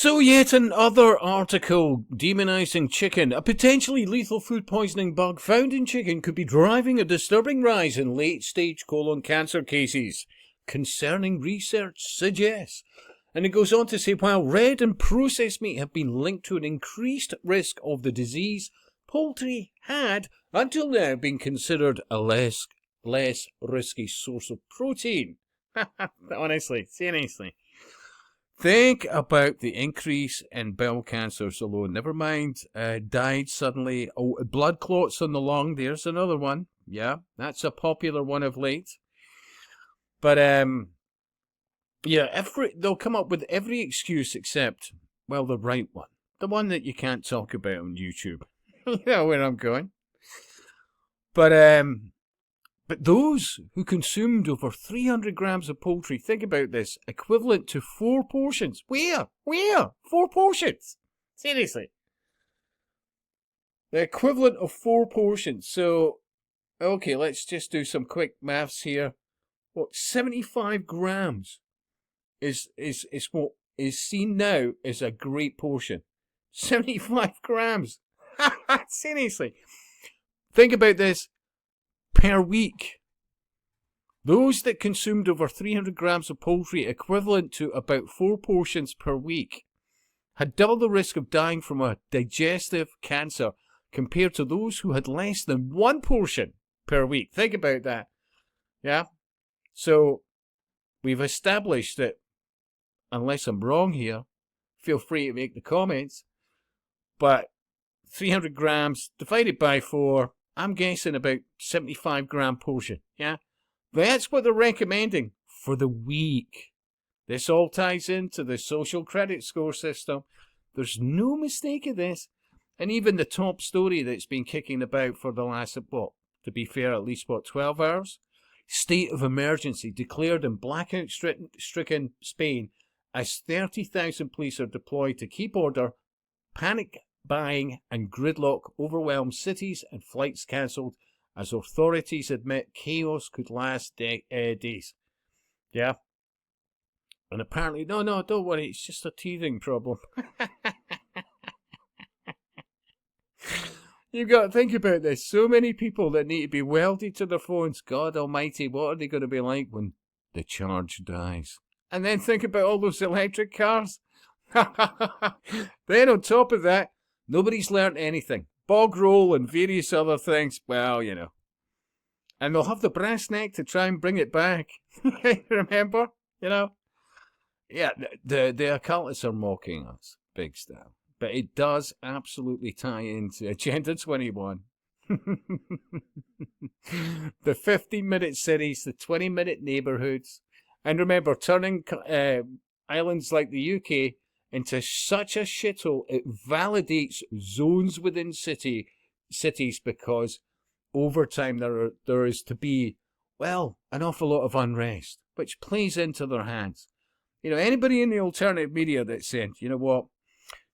So yet another article demonizing chicken. A potentially lethal food poisoning bug found in chicken could be driving a disturbing rise in late-stage colon cancer cases. Concerning research suggests. And it goes on to say, while red and processed meat have been linked to an increased risk of the disease, poultry had, until now, been considered a less risky source of protein. Honestly, seriously. Think about the increase in bowel cancers alone. Never mind, died suddenly. Oh, blood clots on the lung. There's another one. Yeah, that's a popular one of late. But, yeah, they'll come up with every excuse except, well, the right one. The one that you can't talk about on YouTube. You know where I'm going. But those who consumed over 300 grams of poultry, think about this, equivalent to 4 portions. Where? 4 portions? Seriously. The equivalent of 4 portions. So, okay, let's just do some quick maths here. What, 75 grams is what is seen now as a great portion. 75 grams. Seriously. Think about this. Per week. Those that consumed over 300 grams of poultry, equivalent to about 4 portions per week, had double the risk of dying from a digestive cancer compared to those who had less than 1 portion per week. Think about that. Yeah? So, we've established that, unless I'm wrong here, feel free to make the comments, but 300 grams divided by 4, I'm guessing about 75 gram portion, yeah? That's what they're recommending for the week. This all ties into the social credit score system. There's no mistake of this. And even the top story that's been kicking about for the last, to be fair, at least, 12 hours? State of emergency declared in blackout-stricken Spain as 30,000 police are deployed to keep order, panic buying and gridlock overwhelmed cities and flights cancelled as authorities admit chaos could last days. Yeah. And apparently, no, don't worry, it's just a teething problem. You've got to think about this. So many people that need to be welded to their phones. God almighty, what are they going to be like when the charge dies? And then think about all those electric cars. Then on top of that, nobody's learnt anything. Bog roll and various other things. Well, you know. And they'll have the brass neck to try and bring it back. Remember? You know? Yeah, the occultists are mocking us. Big style. But it does absolutely tie into Agenda 21. The 15-minute cities, the 20-minute neighbourhoods. And remember, turning islands like the UK into such a shithole, it validates zones within cities because over time there is to be, well, an awful lot of unrest, which plays into their hands. You know, anybody in the alternative media that's saying, you know what,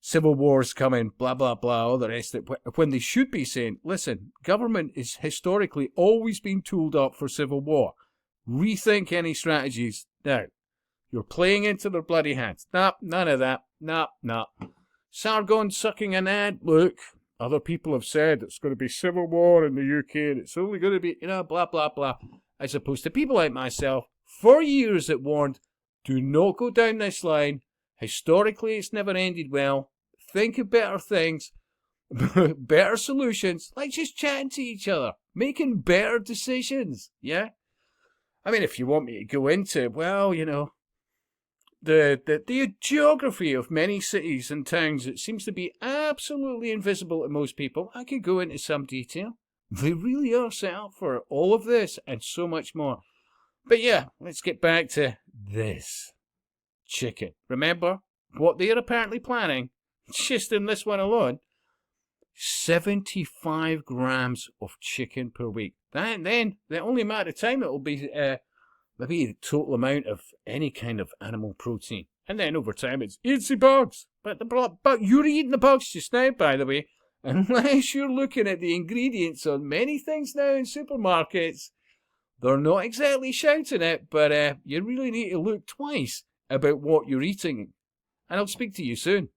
civil war's coming, blah, blah, blah, all the rest of it, when they should be saying, listen, government is historically always been tooled up for civil war. Rethink any strategies now. You're playing into their bloody hands. Nah, none of that. Nah. Sargon sucking an ant. Look, other people have said it's going to be civil war in the UK and it's only going to be, blah, blah, blah. As opposed to people like myself, for years that warned, do not go down this line. Historically, it's never ended well. Think of better things, better solutions, like just chatting to each other, making better decisions, yeah? I mean, if you want me to go into, well, the geography of many cities and towns, it seems to be absolutely invisible to most people. I could go into some detail. They really are set up for all of this and so much more. But yeah, let's get back to this. Chicken. Remember what they're apparently planning, just in this one alone, 75 grams of chicken per week. And then the only amount of time it will be maybe the total amount of any kind of animal protein. And then over time it's eat the bugs. But you're eating the bugs just now, by the way. Unless you're looking at the ingredients on many things now in supermarkets, they're not exactly shouting it, but you really need to look twice about what you're eating. and I'll speak to you soon.